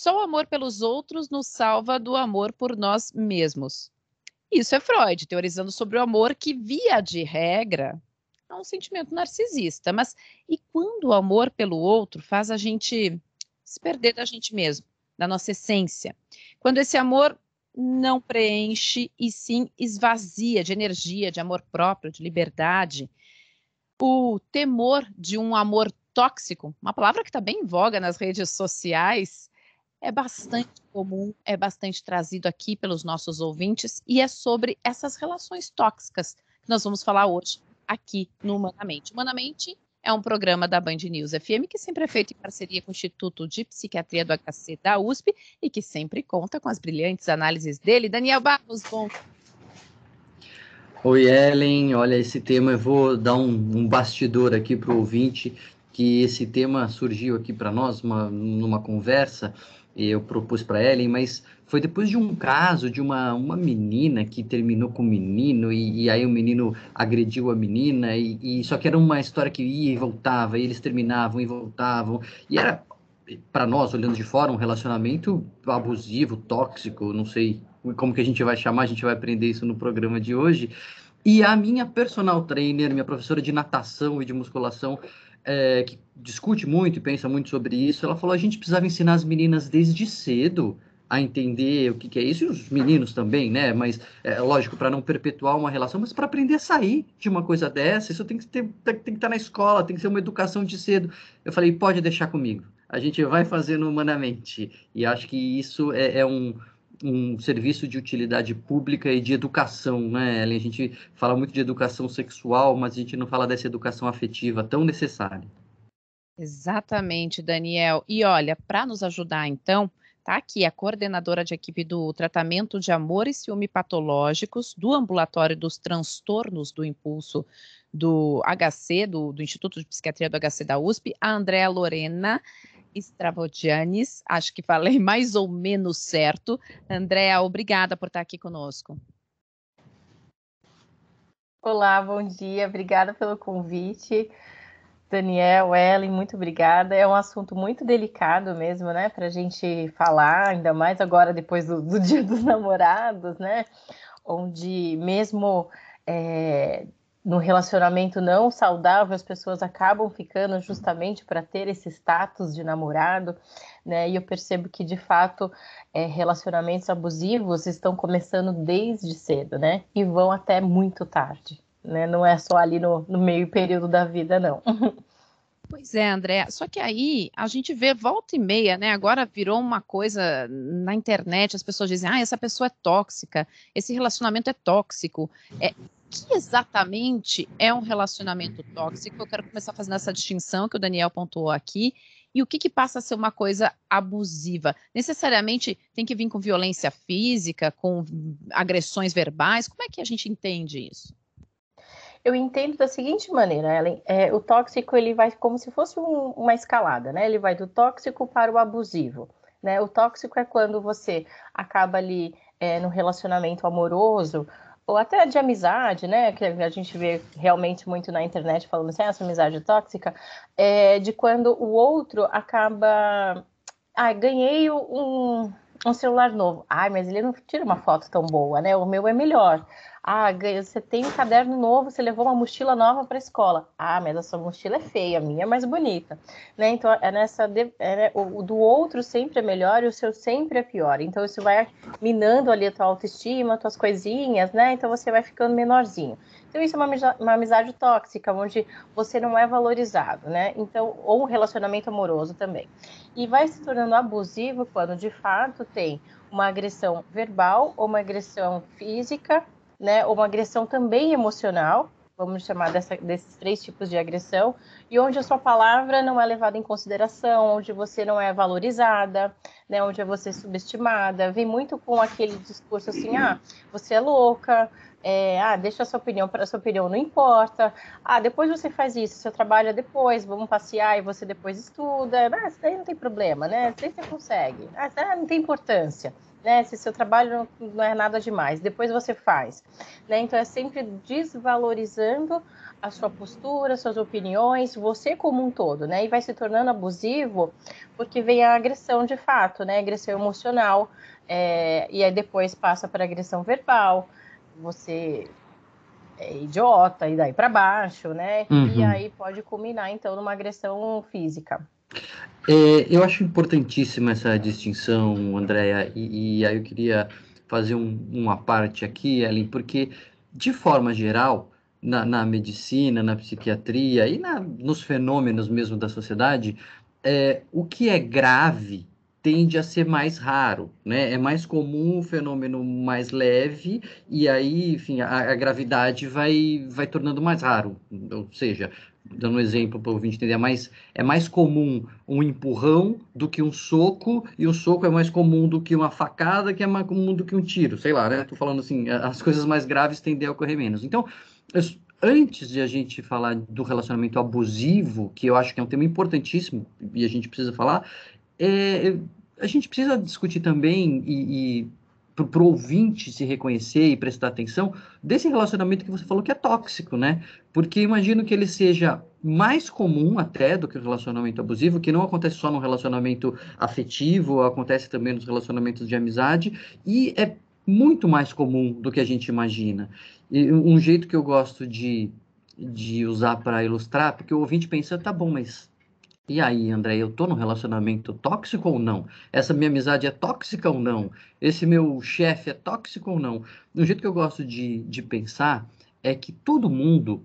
só o amor pelos outros nos salva do amor por nós mesmos. Isso é Freud, teorizando sobre o amor que, via de regra, é um sentimento narcisista. Mas e quando o amor pelo outro faz a gente se perder da gente mesmo, da nossa essência? Quando esse amor não preenche e sim esvazia de energia, de amor próprio, de liberdade. O temor de um amor tóxico, uma palavra que está bem em voga nas redes sociais, é bastante comum, é bastante trazido aqui pelos nossos ouvintes e é sobre essas relações tóxicas que nós vamos falar hoje aqui no Humanamente. Humanamente é um programa da Band News FM que sempre é feito em parceria com o Instituto de Psiquiatria do HC da USP e que sempre conta com as brilhantes análises dele. Daniel Barros, bom. Oi, Ellen. Olha, esse tema, eu vou dar um bastidor aqui para o ouvinte, que esse tema surgiu aqui para nós numa conversa, e eu propus para Ellen, mas foi depois de um caso de uma menina que terminou com o menino, e aí o menino agrediu a menina, e só que era uma história que ia e voltava, e eles terminavam e voltavam, e era, para nós, olhando de fora, um relacionamento abusivo, tóxico, não sei como que a gente vai chamar, a gente vai aprender isso no programa de hoje. E a minha personal trainer, minha professora de natação e de musculação, que discute muito e pensa muito sobre isso, ela falou: a gente precisava ensinar as meninas desde cedo a entender o que é isso, e os meninos também, né? Mas, lógico, para não perpetuar uma relação, mas para aprender a sair de uma coisa dessa, isso tem que estar na escola, tem que ser uma educação de cedo. Eu falei: pode deixar comigo, a gente vai fazendo humanamente. E acho que isso é um serviço de utilidade pública e de educação, né, Ellen? A gente fala muito de educação sexual, mas a gente não fala dessa educação afetiva tão necessária. Exatamente, Daniel. E olha, para nos ajudar então, tá aqui a coordenadora de equipe do tratamento de amor e ciúme patológicos do ambulatório dos transtornos do impulso do HC, do Instituto de Psiquiatria do HC da USP, a Andréa Lorena Stravodianis, acho que falei mais ou menos certo. Andréa, obrigada por estar aqui conosco. Olá, bom dia, obrigada pelo convite. Daniel, Ellen, muito obrigada. É um assunto muito delicado mesmo, né, para a gente falar, ainda mais agora depois do Dia dos Namorados, né, onde mesmo no relacionamento não saudável, as pessoas acabam ficando justamente para ter esse status de namorado, né? E eu percebo que, de fato, relacionamentos abusivos estão começando desde cedo, né? E vão até muito tarde, né? Não é só ali no meio período da vida, não. Pois é, André. Só que aí a gente vê volta e meia, né? Agora virou uma coisa na internet, as pessoas dizem: essa pessoa é tóxica, esse relacionamento é tóxico. Que exatamente é um relacionamento tóxico? Eu quero começar fazendo essa distinção que o Daniel pontuou aqui. E o que passa a ser uma coisa abusiva? Necessariamente tem que vir com violência física, com agressões verbais? Como é que a gente entende isso? Eu entendo da seguinte maneira, Ellen, o tóxico ele vai como se fosse uma escalada, né? Ele vai do tóxico para o abusivo, né? O tóxico é quando você acaba ali no relacionamento amoroso ou até de amizade, né? Que a gente vê realmente muito na internet falando assim, essa amizade tóxica, de quando o outro acaba, ganhei um celular novo. Mas ele não tira uma foto tão boa, né? O meu é melhor. Você tem um caderno novo, você levou uma mochila nova para a escola. Mas a sua mochila é feia, a minha é mais bonita. Né? Então, o do outro sempre é melhor e o seu sempre é pior. Então, isso vai minando ali a tua autoestima, as tuas coisinhas, né? Então, você vai ficando menorzinho. Então, isso é uma amizade tóxica, onde você não é valorizado, né? Então, ou um relacionamento amoroso também. E vai se tornando abusivo quando, de fato, tem uma agressão verbal ou uma agressão física, né, ou uma agressão também emocional, vamos chamar desses 3 tipos de agressão, e onde a sua palavra não é levada em consideração, onde você não é valorizada, né, onde você é subestimada, vem muito com aquele discurso assim, você é louca, deixa a sua opinião não importa, depois você faz isso, você trabalha depois, vamos passear e você depois estuda, isso daí não tem problema, né, isso daí você consegue, isso daí não tem importância. né? Se seu trabalho não é nada demais, depois você faz, né? Então é sempre desvalorizando a sua postura, suas opiniões, você como um todo, né? E vai se tornando abusivo porque vem a agressão de fato, né? Agressão emocional, e aí depois passa para agressão verbal, você é idiota, e daí para baixo, né? E aí pode culminar, então, numa agressão física. Eu acho importantíssima essa distinção, Andréa, e aí eu queria fazer uma parte aqui, Ellen, porque, de forma geral, na medicina, na psiquiatria e nos fenômenos mesmo da sociedade, o que é grave tende a ser mais raro, né? É mais comum um fenômeno mais leve, e aí, enfim, a gravidade vai tornando mais raro. Ou seja, dando um exemplo para o ouvinte entender, é mais comum um empurrão do que um soco, e o soco é mais comum do que uma facada, que é mais comum do que um tiro, sei lá, né? Tô falando assim, as coisas mais graves tendem a ocorrer menos. Então, antes de a gente falar do relacionamento abusivo, que eu acho que é um tema importantíssimo e a gente precisa falar, a gente precisa discutir também para o ouvinte se reconhecer e prestar atenção desse relacionamento que você falou que é tóxico, né? Porque imagino que ele seja mais comum até do que o relacionamento abusivo, que não acontece só no relacionamento afetivo, acontece também nos relacionamentos de amizade, e é muito mais comum do que a gente imagina. E um jeito que eu gosto de usar para ilustrar, porque o ouvinte pensa, tá bom, mas e aí, André, eu tô num relacionamento tóxico ou não? Essa minha amizade é tóxica ou não? Esse meu chefe é tóxico ou não? Do jeito que eu gosto de pensar é que todo mundo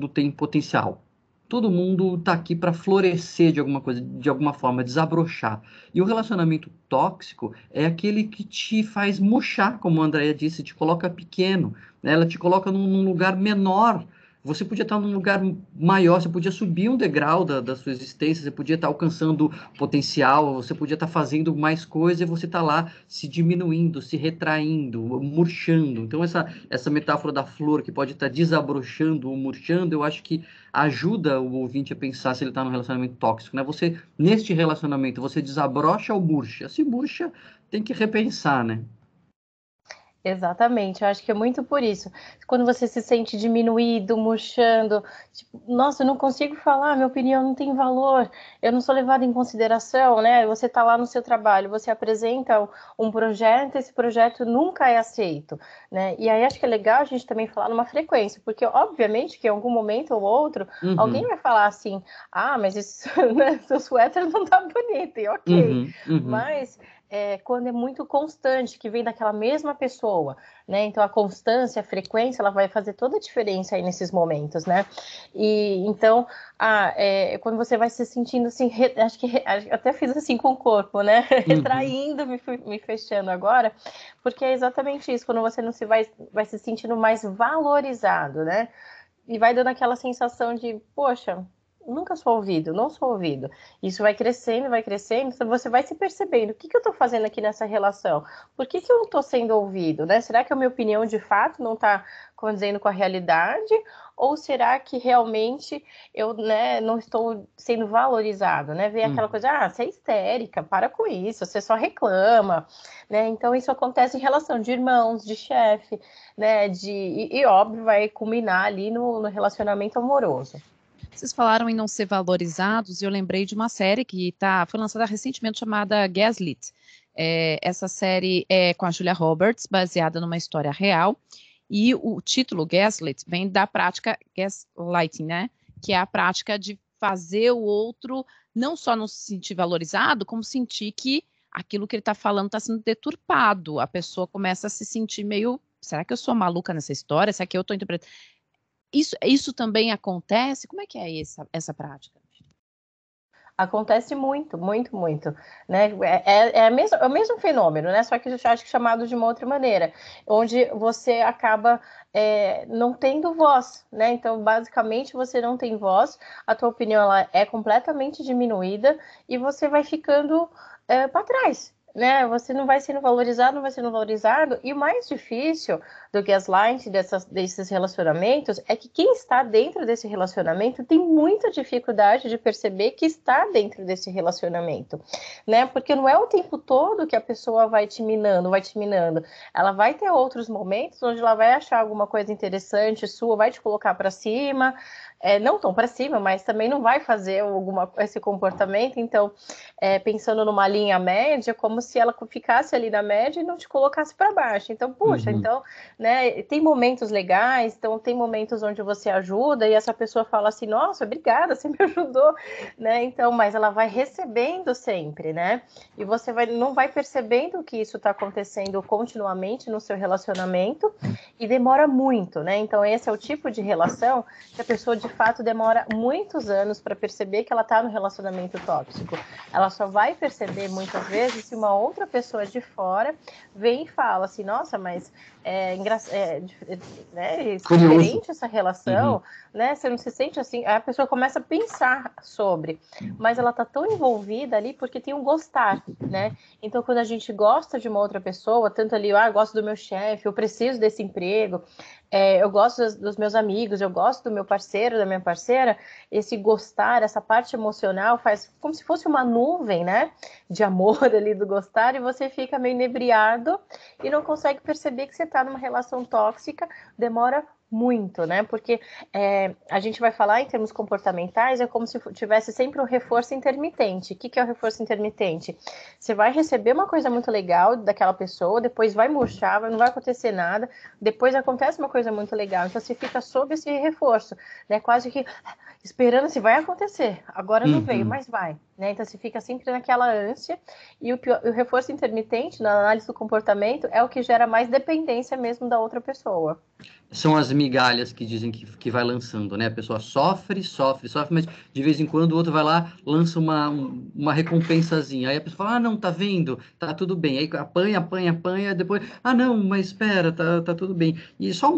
tem potencial. Todo mundo tá aqui para florescer de alguma coisa, de alguma forma, desabrochar. E o relacionamento tóxico é aquele que te faz murchar, como a Andrea disse, te coloca pequeno, né? Ela te coloca num lugar menor. Você podia estar num lugar maior, você podia subir um degrau da sua existência, você podia estar alcançando potencial, você podia estar fazendo mais coisa e você está lá se diminuindo, se retraindo, murchando. Então, essa metáfora da flor que pode estar desabrochando ou murchando, eu acho que ajuda o ouvinte a pensar se ele está num relacionamento tóxico, né? Você, neste relacionamento, você desabrocha ou murcha? Se murcha, tem que repensar, né? Exatamente, eu acho que é muito por isso. Quando você se sente diminuído, murchando, tipo, nossa, eu não consigo falar, minha opinião não tem valor, eu não sou levada em consideração, né? Você está lá no seu trabalho, você apresenta um projeto, esse projeto nunca é aceito, né? E aí acho que é legal a gente também falar numa frequência, porque obviamente que em algum momento ou outro, alguém vai falar assim, ah, mas isso, né, seu suéter não tá bonito, e ok, mas quando é muito constante, que vem daquela mesma pessoa, né? Então a constância, a frequência, ela vai fazer toda a diferença aí nesses momentos, né? E então, quando você vai se sentindo assim, acho que até fiz assim com o corpo, né? Retraindo, me fechando agora, porque é exatamente isso, quando você não se vai se sentindo mais valorizado, né? E vai dando aquela sensação de, poxa, nunca sou ouvido, não sou ouvido. Isso vai crescendo, então você vai se percebendo, o que eu estou fazendo aqui nessa relação? Por que eu não estou sendo ouvido, né? Será que a minha opinião de fato não está condizendo com a realidade? Ou será que realmente eu, né, não estou sendo valorizado, né? Vem aquela coisa, você é histérica, para com isso, você só reclama, né? Então isso acontece em relação de irmãos, de chefe, né? E óbvio, vai culminar ali no relacionamento amoroso. Vocês falaram em não ser valorizados e eu lembrei de uma série que foi lançada recentemente chamada Gaslit. Essa série é com a Julia Roberts, baseada numa história real, e o título Gaslit vem da prática gaslighting, né? Que é a prática de fazer o outro não só não se sentir valorizado, como sentir que aquilo que ele está falando está sendo deturpado. A pessoa começa a se sentir meio, será que eu sou maluca nessa história? Será que eu estou interpretando? Isso também acontece? Como é que é essa prática? Acontece muito, muito, muito, né? É o mesmo fenômeno, né? Só que eu acho que chamado de uma outra maneira, onde você acaba não tendo voz, né? Então, basicamente, você não tem voz, a tua opinião ela é completamente diminuída e você vai ficando para trás. né? Você não vai sendo valorizado, não vai sendo valorizado. E o mais difícil do gaslight desses relacionamentos é que quem está dentro desse relacionamento tem muita dificuldade de perceber que está dentro desse relacionamento, né? Porque não é o tempo todo que a pessoa vai te minando, vai te minando. Ela vai ter outros momentos onde ela vai achar alguma coisa interessante sua, vai te colocar para cima, não tão para cima, mas também não vai fazer esse comportamento. Então, pensando numa linha média, como se ela ficasse ali na média e não te colocasse para baixo. Então, puxa, então, né, tem momentos legais, então tem momentos onde você ajuda e essa pessoa fala assim, nossa, obrigada, você me ajudou, né? Então, mas ela vai recebendo sempre, né? E você não vai percebendo que isso está acontecendo continuamente no seu relacionamento e demora muito, né? Então, esse é o tipo de relação que a pessoa de fato demora muitos anos para perceber que ela está no relacionamento tóxico. Ela só vai perceber muitas vezes se uma outra pessoa de fora vem e fala assim, nossa, mas diferente essa relação, né? Você não se sente assim, a pessoa começa a pensar sobre, mas ela tá tão envolvida ali porque tem um gostar, né? Então, quando a gente gosta de uma outra pessoa, tanto ali, eu gosto do meu chefe, eu preciso desse emprego, eu gosto dos meus amigos, eu gosto do meu parceiro, da minha parceira, esse gostar, essa parte emocional faz como se fosse uma nuvem, né, de amor ali do gostar, e você fica meio inebriado e não consegue perceber que você está numa relação tóxica, demora muito, né? Porque a gente vai falar em termos comportamentais, é como se tivesse sempre um reforço intermitente. O que é o reforço intermitente? Você vai receber uma coisa muito legal daquela pessoa, depois vai murchar, não vai acontecer nada, depois acontece uma coisa muito legal, então você fica sob esse reforço, né? Quase que esperando se vai acontecer. Agora não veio, mas vai, né? Então você fica sempre naquela ânsia, e o reforço intermitente, na análise do comportamento, é o que gera mais dependência mesmo da outra pessoa. São as migalhas que dizem que vai lançando, né? A pessoa sofre, mas de vez em quando o outro vai lá, lança uma recompensazinha. Aí a pessoa fala, ah, não, tá vendo? Tá tudo bem. Aí apanha, depois, ah, não, mas espera, tá tudo bem. E só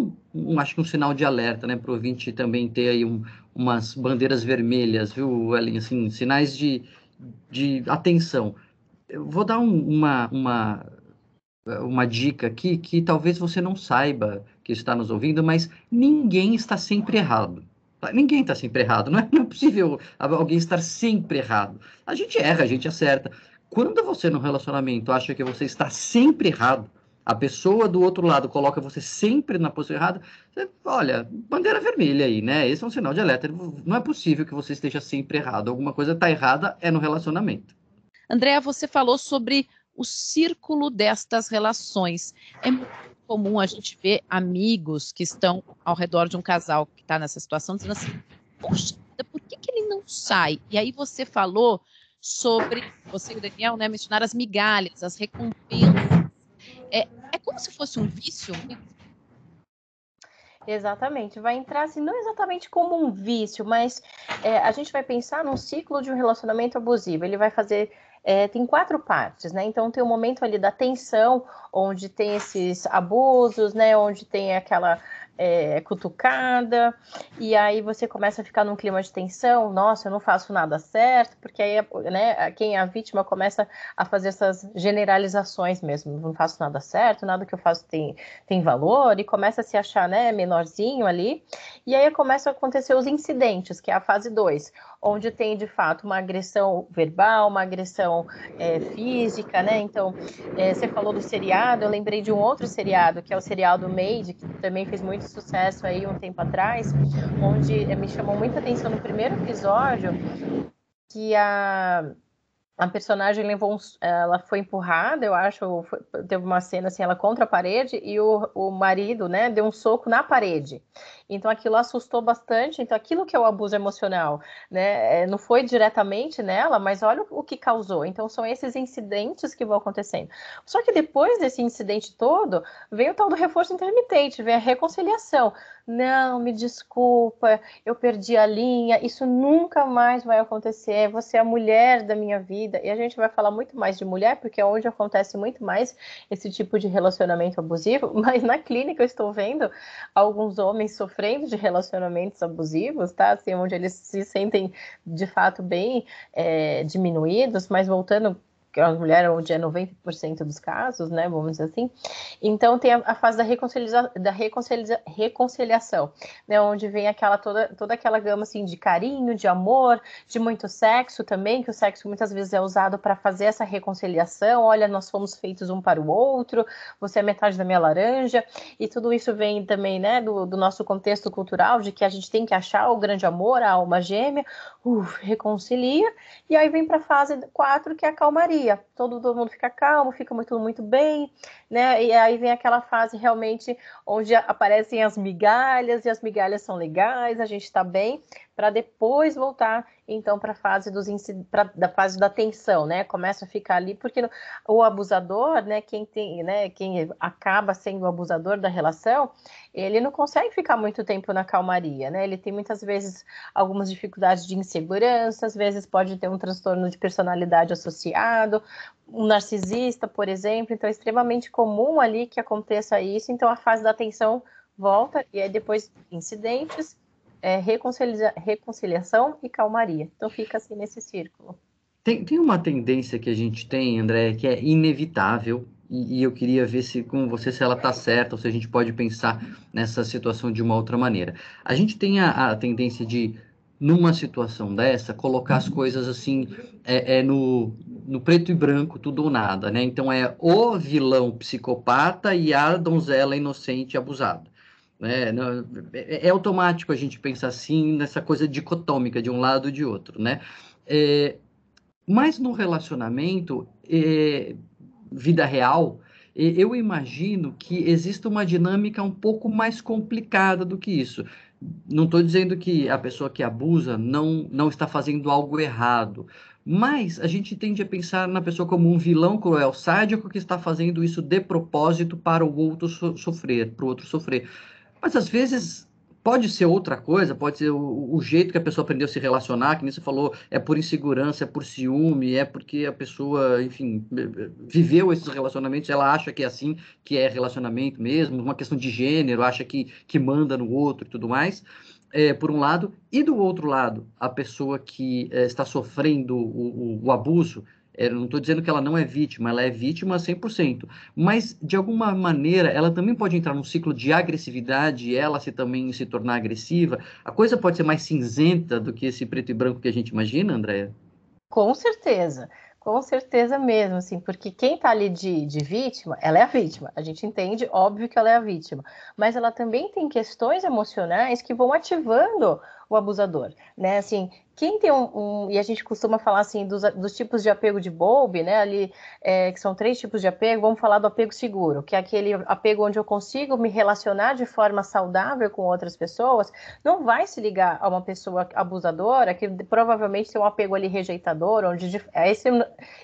acho que um sinal de alerta, né? Pro ouvinte também ter aí umas bandeiras vermelhas, viu, Ellen? Assim, sinais de atenção. Eu vou dar uma dica aqui que talvez você não saiba que está nos ouvindo, mas ninguém está sempre errado. Tá? Ninguém está sempre errado. Não é possível alguém estar sempre errado. A gente erra, a gente acerta. Quando você no relacionamento acha que você está sempre errado, a pessoa do outro lado coloca você sempre na posição errada, você, olha, bandeira vermelha aí, né? Esse é um sinal de alerta. Não é possível que você esteja sempre errado. Alguma coisa está errada é no relacionamento. Andréa, você falou sobre o círculo destas relações. É muito comum a gente ver amigos que estão ao redor de um casal que está nessa situação, dizendo assim, poxa, por que ele não sai? E aí você falou sobre, você e o Daniel, né, mencionaram as migalhas, as recompensas. É como se fosse um vício mesmo? Exatamente, vai entrar assim, não exatamente como um vício, mas a gente vai pensar num ciclo de um relacionamento abusivo. Ele vai fazer, tem 4 partes, né? Então tem o momento ali da tensão, onde tem esses abusos, né? Onde tem aquela cutucada, e aí você começa a ficar num clima de tensão, nossa, eu não faço nada certo, porque aí, né, quem é a vítima começa a fazer essas generalizações mesmo, não faço nada certo, nada que eu faço tem valor, e começa a se achar, né, menorzinho ali, e aí começam a acontecer os incidentes, que é a fase 2, onde tem, de fato, uma agressão verbal, uma agressão física, né, então, você falou do seriado, eu lembrei de um outro seriado, que é o seriado Made, que também fez muito sucesso aí um tempo atrás, onde me chamou muita atenção no primeiro episódio, que a personagem ela foi empurrada, eu acho, teve uma cena assim, ela contra a parede e o marido, né, deu um soco na parede. Então aquilo assustou bastante. Então aquilo que é o abuso emocional, né, não foi diretamente nela, mas olha o que causou. Então são esses incidentes que vão acontecendo. Só que depois desse incidente todo, vem o tal do reforço intermitente, vem a reconciliação. Não, me desculpa, eu perdi a linha, isso nunca mais vai acontecer, você é a mulher da minha vida. E a gente vai falar muito mais de mulher, porque é onde acontece muito mais esse tipo de relacionamento abusivo, mas na clínica eu estou vendo alguns homens sofrendo de relacionamentos abusivos, tá? Assim, onde eles se sentem de fato bem diminuídos, mas voltando que a mulher onde é 90% dos casos, né, vamos dizer assim. Então tem a fase da reconciliação, né, onde vem toda aquela gama assim de carinho, de amor, de muito sexo também, que o sexo muitas vezes é usado para fazer essa reconciliação. Olha, nós fomos feitos um para o outro, você é metade da minha laranja, e tudo isso vem também, né, do nosso contexto cultural, de que a gente tem que achar o grande amor, a alma gêmea, reconcilia, e aí vem para a fase 4, que é a calmaria. Todo mundo fica calmo, fica muito bem, né? E aí vem aquela fase realmente onde aparecem as migalhas, e as migalhas são legais, a gente está bem, para depois voltar então para a fase da fase da tensão, né? Começa a ficar ali, porque o abusador, né, quem acaba sendo o abusador da relação, ele não consegue ficar muito tempo na calmaria, né? Ele tem muitas vezes algumas dificuldades de insegurança, às vezes pode ter um transtorno de personalidade associado, um narcisista, por exemplo. Então é extremamente comum ali que aconteça isso. Então a fase da tensão volta, e aí depois incidentes, reconciliação e calmaria. Então fica assim nesse círculo. Tem uma tendência que a gente tem, André, que é inevitável, e eu queria ver com você se ela está certa, ou se a gente pode pensar nessa situação de uma outra maneira. A gente tem a tendência de, numa situação dessa, colocar as coisas assim, no preto e branco, tudo ou nada, né? Então é o vilão psicopata e a donzela inocente abusada. É automático a gente pensar assim, nessa coisa dicotômica de um lado e de outro, né? Mas no relacionamento, vida real, eu imagino que exista uma dinâmica um pouco mais complicada do que isso. Não estou dizendo que a pessoa que abusa não está fazendo algo errado, mas a gente tende a pensar na pessoa como um vilão cruel, sádico, que está fazendo isso de propósito para o outro sofrer, para o outro sofrer. Mas às vezes pode ser outra coisa, pode ser o jeito que a pessoa aprendeu a se relacionar, que nem você falou, é por insegurança, é por ciúme, é porque a pessoa, enfim, viveu esses relacionamentos, ela acha que é assim, que é relacionamento mesmo, uma questão de gênero, acha que manda no outro e tudo mais. Por um lado, e do outro lado, a pessoa que está sofrendo o abuso, eu não estou dizendo que ela não é vítima, ela é vítima 100%, mas de alguma maneira ela também pode entrar num ciclo de agressividade e ela também se tornar agressiva. A coisa pode ser mais cinzenta do que esse preto e branco que a gente imagina, Andréia? Com certeza mesmo, assim, porque quem tá ali de vítima, ela é a vítima, a gente entende, óbvio que ela é a vítima, mas ela também tem questões emocionais que vão ativando o abusador, né, assim, quem tem e a gente costuma falar, assim, dos tipos de apego de Bowlby, né, ali, que são 3 tipos de apego. Vamos falar do apego seguro, que é aquele apego onde eu consigo me relacionar de forma saudável com outras pessoas, não vai se ligar a uma pessoa abusadora, que provavelmente tem um apego ali rejeitador, onde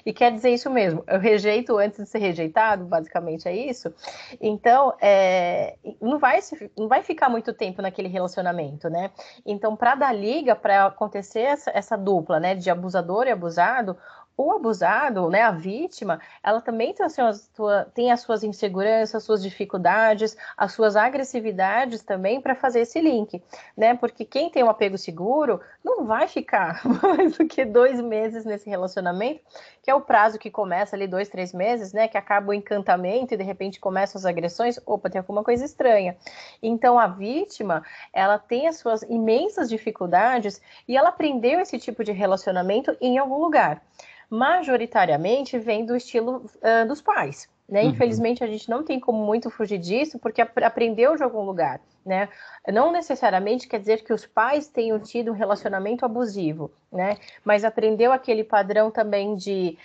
e quer dizer isso mesmo, eu rejeito antes de ser rejeitado, basicamente é isso. Então, não vai ficar muito tempo naquele relacionamento, né? Então, para dar liga, para acontecer essa dupla, né, de abusador e abusado, o abusado, né, a vítima, ela também tem as suas inseguranças, suas dificuldades, as suas agressividades também para fazer esse link, né? Porque quem tem um apego seguro não vai ficar mais do que 2 meses nesse relacionamento, que é o prazo que começa ali 2, 3 meses, né? Que acaba o encantamento e de repente começam as agressões. Opa, tem alguma coisa estranha. Então a vítima, ela tem as suas imensas dificuldades e ela aprendeu esse tipo de relacionamento em algum lugar. Majoritariamente vem do estilo dos pais, né? Infelizmente a gente não tem como muito fugir disso, porque aprendeu de algum lugar, né? Não necessariamente quer dizer que os pais tenham tido um relacionamento abusivo, né? Mas aprendeu aquele padrão também de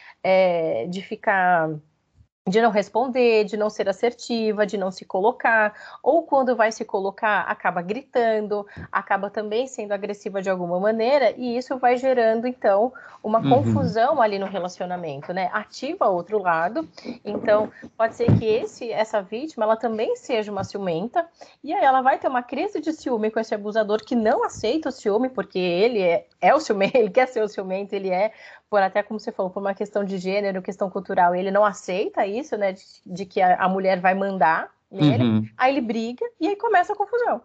não responder, de não ser assertiva, de não se colocar, ou quando vai se colocar, acaba gritando, acaba também sendo agressiva de alguma maneira, e isso vai gerando, então, uma confusão ali no relacionamento, né? Ativa outro lado, então pode ser que essa vítima, ela também seja uma ciumenta, e aí ela vai ter uma crise de ciúme com esse abusador que não aceita o ciúme, porque ele é o ciumento, ele quer ser o ciumento, ele até como você falou, por uma questão de gênero, questão cultural, ele não aceita isso, né, de que a mulher vai mandar nele, aí ele briga e aí começa a confusão.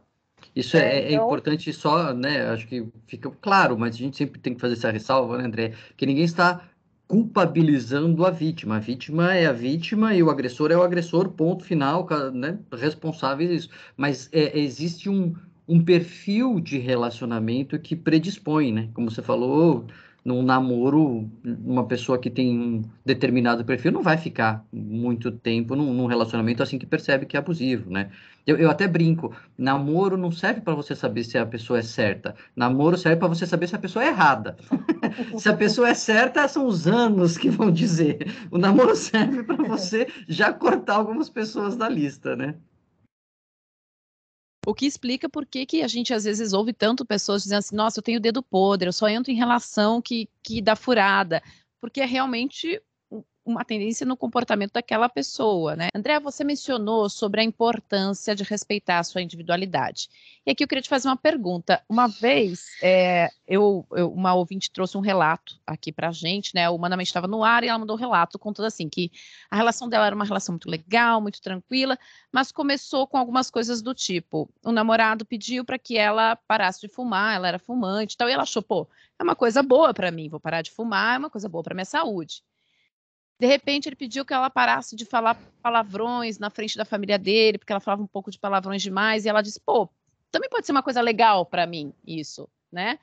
Isso é importante só, né, acho que fica claro, mas a gente sempre tem que fazer essa ressalva, né, André, que ninguém está culpabilizando a vítima. A vítima é a vítima e o agressor é o agressor, ponto final, né? Responsáveis isso. Mas existe um perfil de relacionamento que predispõe, né? Como você falou, num namoro, uma pessoa que tem um determinado perfil não vai ficar muito tempo num relacionamento assim que percebe que é abusivo, né? Eu até brinco, namoro não serve para você saber se a pessoa é certa, namoro serve para você saber se a pessoa é errada. Se a pessoa é certa, são os anos que vão dizer. O namoro serve para você já cortar algumas pessoas da lista, né? O que explica por que a gente às vezes ouve tanto pessoas dizendo assim, nossa, eu tenho o dedo podre, eu só entro em relação que dá furada, porque é realmente uma tendência no comportamento daquela pessoa, né? André, você mencionou sobre a importância de respeitar a sua individualidade. E aqui eu queria te fazer uma pergunta. Uma vez, uma ouvinte trouxe um relato aqui pra gente, né? O Humanamente estava no ar e ela mandou um relato contando assim, que a relação dela era uma relação muito legal, muito tranquila, mas começou com algumas coisas do tipo, o namorado pediu para que ela parasse de fumar, ela era fumante e tal, e ela achou, pô, é uma coisa boa para mim, vou parar de fumar, é uma coisa boa para minha saúde. De repente, ele pediu que ela parasse de falar palavrões na frente da família dele, porque ela falava um pouco de palavrões demais, e ela disse, pô, também pode ser uma coisa legal para mim, isso, né?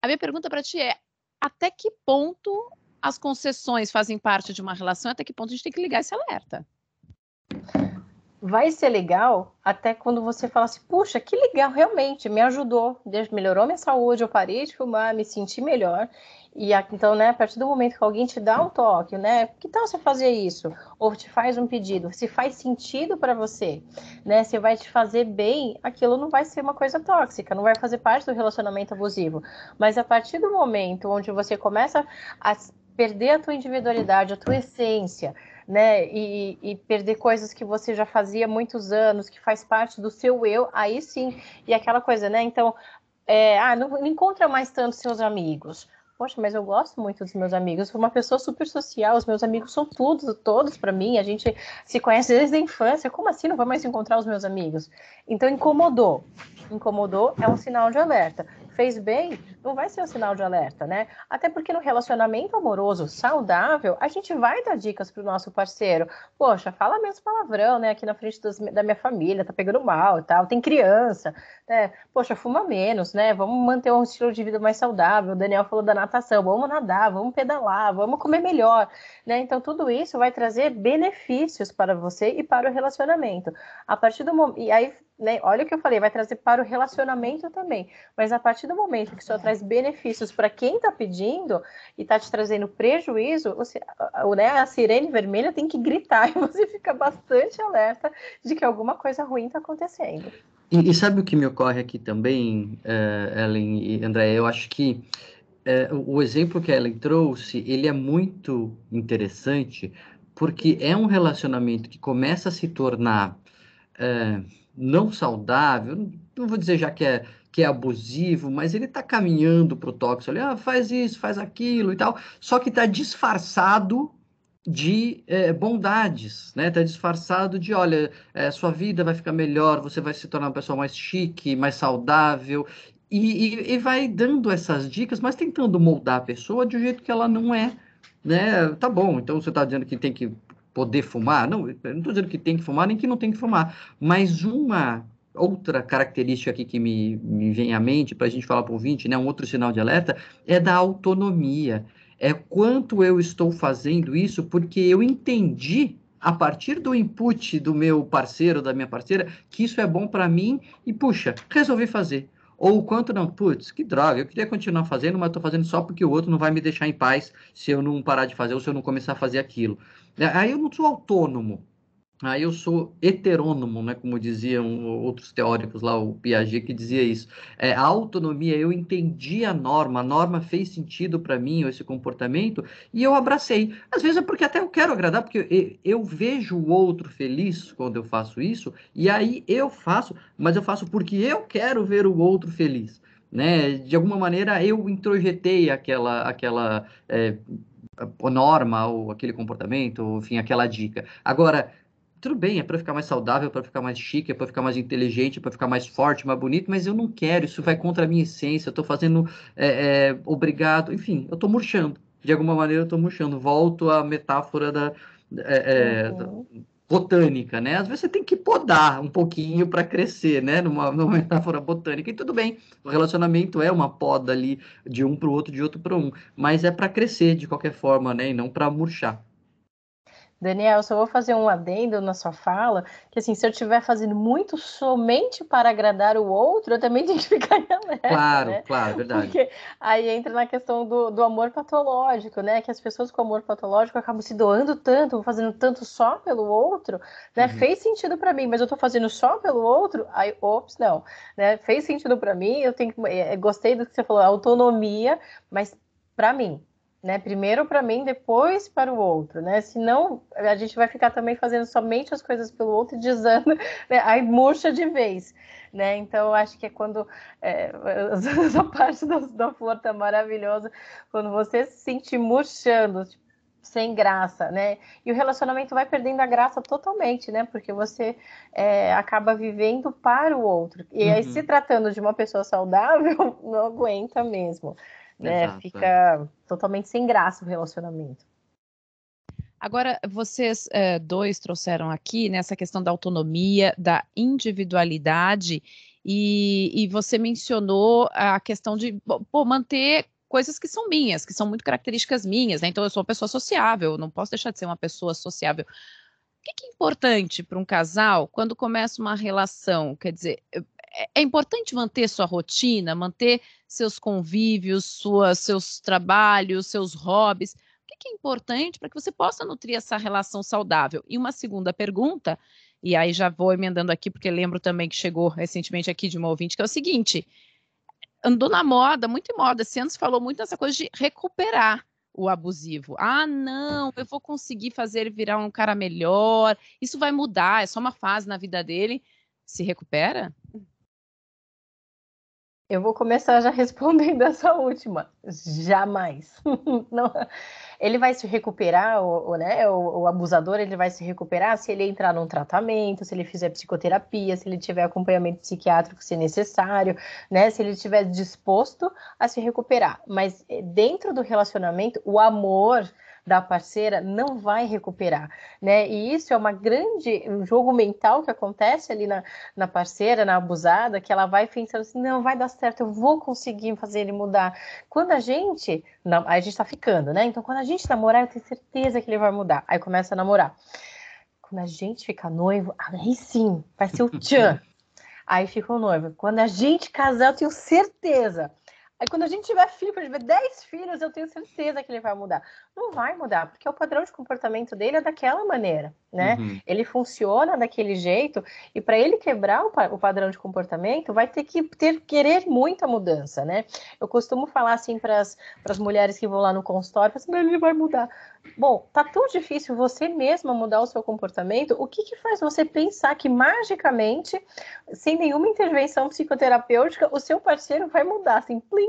A minha pergunta para ti é, até que ponto as concessões fazem parte de uma relação, até que ponto a gente tem que ligar esse alerta? Vai ser legal até quando você fala assim, puxa, que legal, realmente, me ajudou, melhorou minha saúde, eu parei de fumar, me senti melhor. E então, né, a partir do momento que alguém te dá um toque, né, que tal você fazer isso? Ou te faz um pedido, se faz sentido para você, né, se vai te fazer bem, aquilo não vai ser uma coisa tóxica, não vai fazer parte do relacionamento abusivo. Mas a partir do momento onde você começa a perder a tua individualidade, a tua essência, né, e perder coisas que você já fazia há muitos anos, que faz parte do seu eu, aí sim, e aquela coisa, né, então, não encontra mais tanto seus amigos. Poxa, mas eu gosto muito dos meus amigos, sou uma pessoa super social, os meus amigos são todos para mim, a gente se conhece desde a infância, como assim não vou mais encontrar os meus amigos? Então incomodou é um sinal de alerta. Fez bem, não vai ser um sinal de alerta, né? Até porque no relacionamento amoroso saudável, a gente vai dar dicas pro nosso parceiro. Poxa, fala menos palavrão, né? Aqui na frente da minha família, tá pegando mal e tal, tem criança, né? Poxa, fuma menos, né? Vamos manter um estilo de vida mais saudável. O Daniel falou da natação, vamos nadar, vamos pedalar, vamos comer melhor, né? Então tudo isso vai trazer benefícios para você e para o relacionamento. A partir do momento, e aí, né, olha o que eu falei, vai trazer para o relacionamento também, mas a partir do momento que só traz benefícios para quem está pedindo e está te trazendo prejuízo, né, a sirene vermelha tem que gritar e você fica bastante alerta de que alguma coisa ruim está acontecendo. E sabe o que me ocorre aqui também, Ellen e André? Eu acho que o exemplo que a Ellen trouxe, ele é muito interessante, porque é um relacionamento que começa a se tornar não saudável, não vou dizer já que é abusivo, mas ele está caminhando para o tóxico, ali, faz isso, faz aquilo e tal, só que está disfarçado de bondades, né? Está disfarçado de, olha, sua vida vai ficar melhor, você vai se tornar uma pessoa mais chique, mais saudável, e vai dando essas dicas, mas tentando moldar a pessoa de um jeito que ela não é, né? Tá bom, então você está dizendo que tem que poder fumar? Não, eu não estou dizendo que tem que fumar, nem que não tem que fumar, mas uma outra característica aqui que me vem à mente, para a gente falar para o ouvinte, né? Um outro sinal de alerta, é da autonomia. É quanto eu estou fazendo isso porque eu entendi a partir do input do meu parceiro, da minha parceira, que isso é bom para mim e, puxa, resolvi fazer. Ou o quanto não, putz, que droga, eu queria continuar fazendo, mas estou fazendo só porque o outro não vai me deixar em paz se eu não parar de fazer ou se eu não começar a fazer aquilo. Aí eu não sou autônomo, aí eu sou heterônomo, né? Como diziam outros teóricos lá, o Piaget que dizia isso. A autonomia, eu entendi a norma fez sentido para mim, esse comportamento, e eu abracei. Às vezes é porque até eu quero agradar, porque eu vejo o outro feliz quando eu faço isso, e aí eu faço, mas eu faço porque eu quero ver o outro feliz. Né? De alguma maneira eu introjetei aquela norma, ou aquele comportamento, ou, enfim, aquela dica. Agora, tudo bem, é para ficar mais saudável, para ficar mais chique, é para ficar mais inteligente, é para ficar mais forte, mais bonito, mas eu não quero, isso vai contra a minha essência, eu estou fazendo obrigado, enfim, eu estou murchando. de alguma maneira eu estou murchando. Volto à metáfora da Uhum. botânica, né? Às vezes você tem que podar um pouquinho para crescer, né? Numa metáfora botânica. E tudo bem, o relacionamento é uma poda ali de um para o outro, de outro para um, mas é para crescer de qualquer forma, né? E não para murchar. Daniel, só vou fazer um adendo na sua fala, que assim, se eu estiver fazendo muito somente para agradar o outro, eu também tenho que ficar em alerta, Claro, né? claro, é verdade. Porque aí entra na questão do amor patológico, né? Que as pessoas com amor patológico acabam se doando tanto, fazendo tanto só pelo outro, né? Uhum. Fez sentido para mim, mas eu tô fazendo só pelo outro, aí, ops, não, né? Fez sentido para mim, eu tenho que, gostei do que você falou, autonomia, mas para mim, né? Primeiro para mim, depois para o outro, né? Senão a gente vai ficar também fazendo somente as coisas pelo outro e desanda, né? Aí murcha de vez, né? Então eu acho que é quando essa parte da flor tá maravilhosa, quando você se sentir murchando, tipo, sem graça, né? E o relacionamento vai perdendo a graça totalmente, né? Porque você acaba vivendo para o outro. E aí, se Uhum. tratando de uma pessoa saudável, não aguenta mesmo, né? Exato, é. Fica totalmente sem graça o relacionamento. Agora, vocês dois trouxeram aqui nessa questão da autonomia, da individualidade, e você mencionou a questão de manter coisas que são minhas, que são muito características minhas, né? Então, eu sou uma pessoa sociável, não posso deixar de ser uma pessoa sociável. O que é importante para um casal quando começa uma relação? Quer dizer, é importante manter sua rotina, manter seus convívios, seus trabalhos, seus hobbies. O que é importante para que você possa nutrir essa relação saudável? E uma segunda pergunta, e aí já vou emendando aqui, porque lembro também que chegou recentemente aqui de uma ouvinte, que é o seguinte: andou na moda, muito em moda, esse ano se falou muito nessa coisa de recuperar o abusivo. Ah, não, eu vou conseguir fazer ele virar um cara melhor, isso vai mudar, é só uma fase na vida dele. Se recupera? Eu vou começar já respondendo essa última. Jamais. Não, ele vai se recuperar, né, o abusador, ele vai se recuperar se ele entrar num tratamento, se ele fizer psicoterapia, se ele tiver acompanhamento psiquiátrico se necessário, né, se ele estiver disposto a se recuperar. Mas dentro do relacionamento, o amor da parceira não vai recuperar, né? E isso é um jogo mental que acontece ali na parceira, na abusada, que ela vai pensando assim, não, vai dar certo, eu vou conseguir fazer ele mudar. Quando a gente, não, aí a gente tá ficando, né? Então, quando a gente namorar, eu tenho certeza que ele vai mudar. Aí começa a namorar. Quando a gente fica noivo, aí sim, vai ser o tchan. Aí fica o noivo. Quando a gente casar, eu tenho certeza. Aí quando a gente tiver filho, quando tiver 10 filhos, eu tenho certeza que ele vai mudar. Não vai mudar, porque o padrão de comportamento dele é daquela maneira, né? Uhum. Ele funciona daquele jeito, e para ele quebrar o padrão de comportamento, vai ter que querer muita mudança, né? Eu costumo falar assim para as mulheres que vão lá no consultório, assim, ele vai mudar. Bom, tá tão difícil você mesma mudar o seu comportamento, o que faz você pensar que magicamente, sem nenhuma intervenção psicoterapêutica, o seu parceiro vai mudar, assim, plim,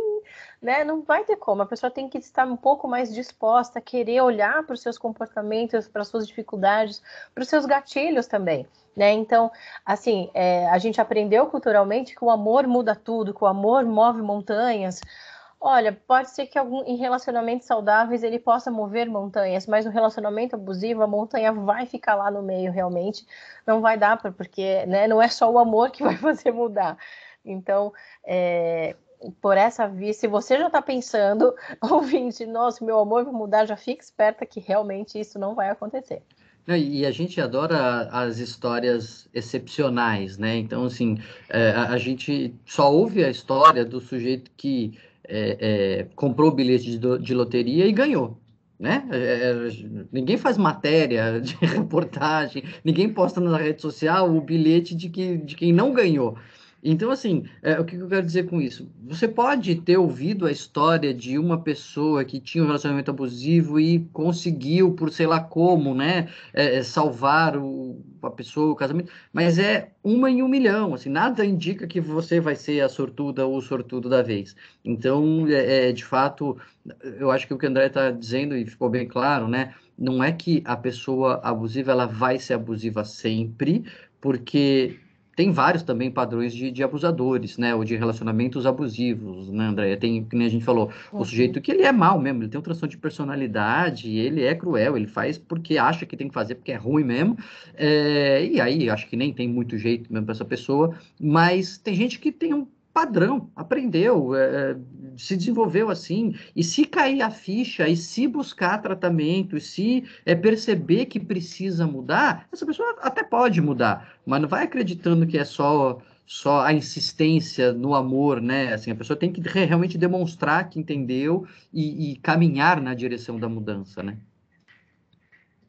né? Não vai ter como. A pessoa tem que estar um pouco mais disposta a querer olhar para os seus comportamentos, para as suas dificuldades, para os seus gatilhos também, né? Então, assim, a gente aprendeu culturalmente que o amor muda tudo, que o amor move montanhas. Olha, pode ser que em relacionamentos saudáveis ele possa mover montanhas, mas no relacionamento abusivo a montanha vai ficar lá no meio realmente, não vai dar, porque né, não é só o amor que vai fazer mudar. Então, por essa via, se você já está pensando, ouvinte, nossa, meu amor vai mudar, já fique esperta que realmente isso não vai acontecer. E a gente adora as histórias excepcionais, né? Então, assim, a gente só ouve a história do sujeito que comprou o bilhete de loteria e ganhou, né? Ninguém faz matéria de reportagem, ninguém posta na rede social o bilhete de quem não ganhou. Então, assim, o que eu quero dizer com isso? Você pode ter ouvido a história de uma pessoa que tinha um relacionamento abusivo e conseguiu, por sei lá como, né? Salvar a pessoa, o casamento, mas é uma em 1 milhão, assim, nada indica que você vai ser a sortuda ou o sortudo da vez. Então, de fato, eu acho que o que o André está dizendo, e ficou bem claro, né, não é que a pessoa abusiva, ela vai ser abusiva sempre, porque tem vários também padrões de abusadores, né? Ou de relacionamentos abusivos, né, Andréia? Tem, que nem a gente falou, o sujeito que ele é mau mesmo, ele tem um transtorno de personalidade, ele é cruel, ele faz porque acha que tem que fazer, porque é ruim mesmo. E aí, acho que nem tem muito jeito mesmo para essa pessoa, mas tem gente que tem um padrão, aprendeu, se desenvolveu assim, e se cair a ficha, e se buscar tratamento, e se perceber que precisa mudar, essa pessoa até pode mudar, mas não vai acreditando que é só a insistência no amor, né? Assim, a pessoa tem que realmente demonstrar que entendeu e caminhar na direção da mudança, né?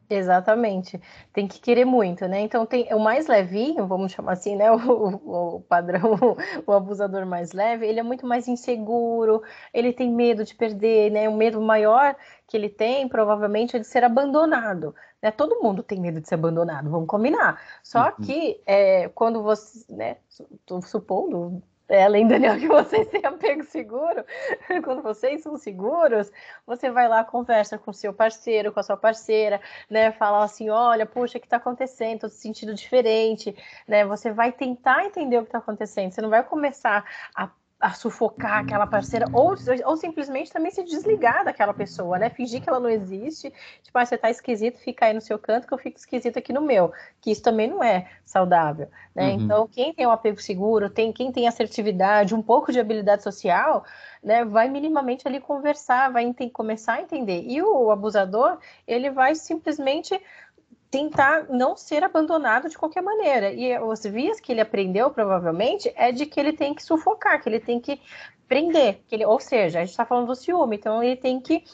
Exatamente, tem que querer muito, né? Então tem o mais levinho, vamos chamar assim, né? O padrão, o abusador mais leve, ele é muito mais inseguro, ele tem medo de perder, né? O medo maior que ele tem, provavelmente, é de ser abandonado, né? Todo mundo tem medo de ser abandonado, vamos combinar. Só que quando você, né? Tô supondo. Além, Daniel, que vocês têm apego seguro, quando vocês são seguros, você vai lá, conversa com o seu parceiro, com a sua parceira, né? Fala assim, olha, puxa, o que está acontecendo? Tô se sentindo diferente, né? Você vai tentar entender o que está acontecendo, você não vai começar a sufocar aquela parceira, ou simplesmente também se desligar daquela pessoa, né? Fingir que ela não existe, tipo, você tá esquisito, fica aí no seu canto que eu fico esquisito aqui no meu, que isso também não é saudável, né? Então, quem tem um apego seguro, quem tem assertividade, um pouco de habilidade social, né, vai minimamente ali conversar, vai começar a entender. E o abusador, ele vai simplesmente tentar não ser abandonado de qualquer maneira. E as vias que ele aprendeu, provavelmente, é de que ele tem que sufocar, que ele tem que prender. Ou seja, a gente está falando do ciúme, então ele tem que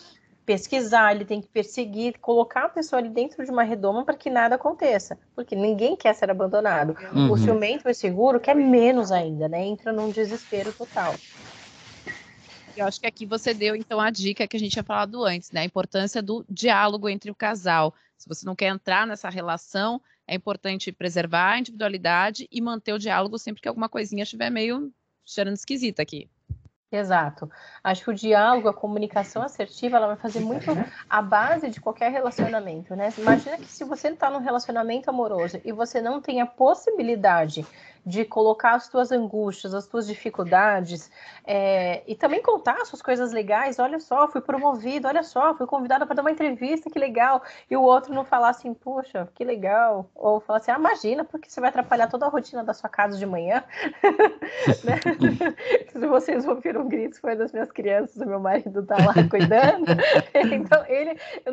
pesquisar, ele tem que perseguir, colocar a pessoa ali dentro de uma redoma para que nada aconteça. Porque ninguém quer ser abandonado. O ciumento e o seguro quer menos ainda, né? Entra num desespero total. Eu acho que aqui você deu, então, a dica que a gente tinha falado antes, né? A importância do diálogo entre o casal. Se você não quer entrar nessa relação, é importante preservar a individualidade e manter o diálogo sempre que alguma coisinha estiver meio cheirando esquisita aqui. Exato. Acho que o diálogo, a comunicação assertiva, ela vai fazer muito a base de qualquer relacionamento, né? Imagina que se você está num relacionamento amoroso e você não tem a possibilidade de colocar as tuas angústias, as tuas dificuldades, e também contar as suas coisas legais. Olha só, fui promovido, olha só, fui convidada para dar uma entrevista, que legal. E o outro não falar assim, puxa, que legal. Ou falar assim, imagina, porque você vai atrapalhar toda a rotina da sua casa de manhã. Né? Se vocês ouviram gritos, foi das minhas crianças, o meu marido tá lá cuidando. Então,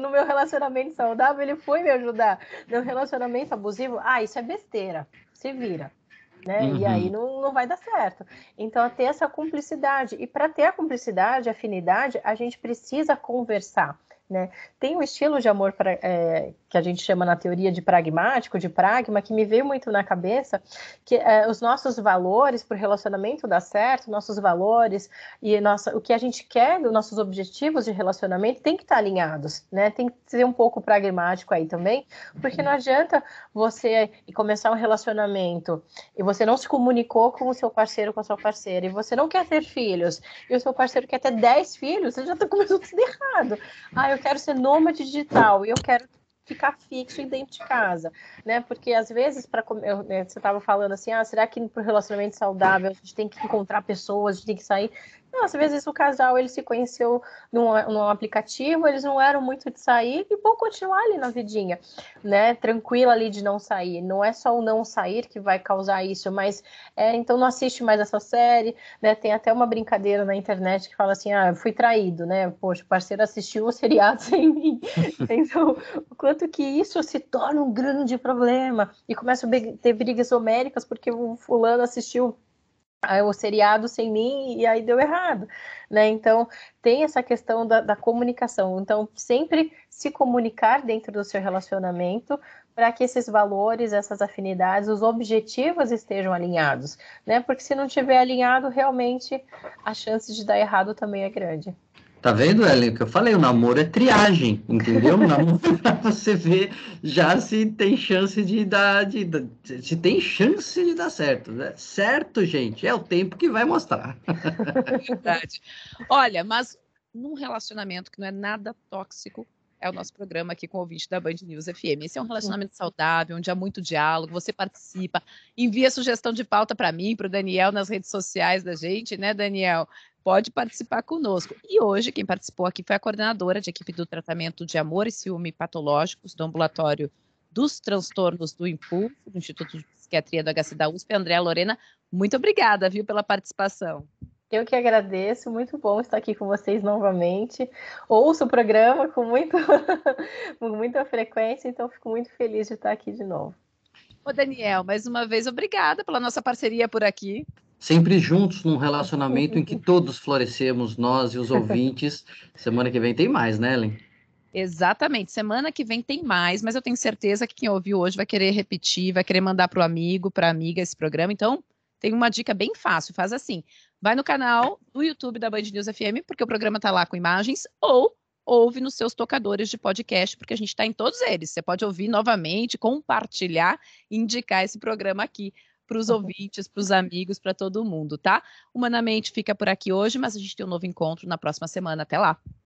no meu relacionamento saudável, ele foi me ajudar. No relacionamento abusivo, isso é besteira, se vira. Né? E aí não vai dar certo. Então, ter essa cumplicidade. E para ter a cumplicidade, a afinidade, a gente precisa conversar. Né? Tem um estilo de amor que a gente chama na teoria de pragmático, de pragma, que me veio muito na cabeça, que os nossos valores para o relacionamento dar certo, nossos valores e o que a gente quer dos nossos objetivos de relacionamento tem que estar alinhados, né? Tem que ser um pouco pragmático aí também, porque não adianta você começar um relacionamento e você não se comunicou com o seu parceiro, com a sua parceira, e você não quer ter filhos, e o seu parceiro quer ter 10 filhos, você já está começando tudo errado. Eu quero ser nômade digital, e eu quero ficar fixo dentro de casa, né? Porque às vezes, você estava falando assim, será que para o relacionamento saudável a gente tem que encontrar pessoas, a gente tem que sair? Não, às vezes o casal ele se conheceu num aplicativo, eles não eram muito de sair e vão continuar ali na vidinha, né? Tranquila ali de não sair. Não é só o não sair que vai causar isso, mas então não assiste mais essa série, né? Tem até uma brincadeira na internet que fala assim, eu fui traído, né? Poxa, o parceiro assistiu o seriado sem mim. Então, o quanto que isso se torna um grande problema e começa a ter brigas homéricas porque o fulano assistiu o seriado sem mim e aí deu errado, né? Então tem essa questão da comunicação. Então sempre se comunicar dentro do seu relacionamento para que esses valores, essas afinidades, os objetivos estejam alinhados, né? Porque se não tiver alinhado, realmente a chance de dar errado também é grande. Tá vendo, Ellen? O que eu falei, o namoro é triagem, entendeu? O namoro para você ver já se tem chance de dar, se tem chance de dar certo, né? Certo, gente, é o tempo que vai mostrar. Verdade. Olha, mas num relacionamento que não é nada tóxico, é o nosso programa aqui com o ouvinte da Band News FM. Esse é um relacionamento saudável, onde há muito diálogo, você participa, envia sugestão de pauta para mim, para o Daniel nas redes sociais da gente, né, Daniel? Pode participar conosco. E hoje, quem participou aqui foi a coordenadora de equipe do tratamento de amor e ciúme patológicos do ambulatório dos transtornos do Impulso, do Instituto de Psiquiatria do HC da USP, Andréa Lorena. Muito obrigada, viu, pela participação. Eu que agradeço, muito bom estar aqui com vocês novamente. Ouço o programa com muita frequência, então fico muito feliz de estar aqui de novo. Ô, Daniel, mais uma vez, obrigada pela nossa parceria por aqui. Sempre juntos num relacionamento em que todos florescemos, nós e os ouvintes. Semana que vem tem mais, né, Ellen? Exatamente. Semana que vem tem mais, mas eu tenho certeza que quem ouviu hoje vai querer repetir, vai querer mandar para o amigo, para a amiga esse programa. Então, tem uma dica bem fácil, faz assim. Vai no canal do YouTube da Band News FM, porque o programa está lá com imagens, ou ouve nos seus tocadores de podcast, porque a gente está em todos eles. Você pode ouvir novamente, compartilhar e indicar esse programa aqui para os ouvintes, para os amigos, para todo mundo, tá? Humanamente fica por aqui hoje, mas a gente tem um novo encontro na próxima semana. Até lá!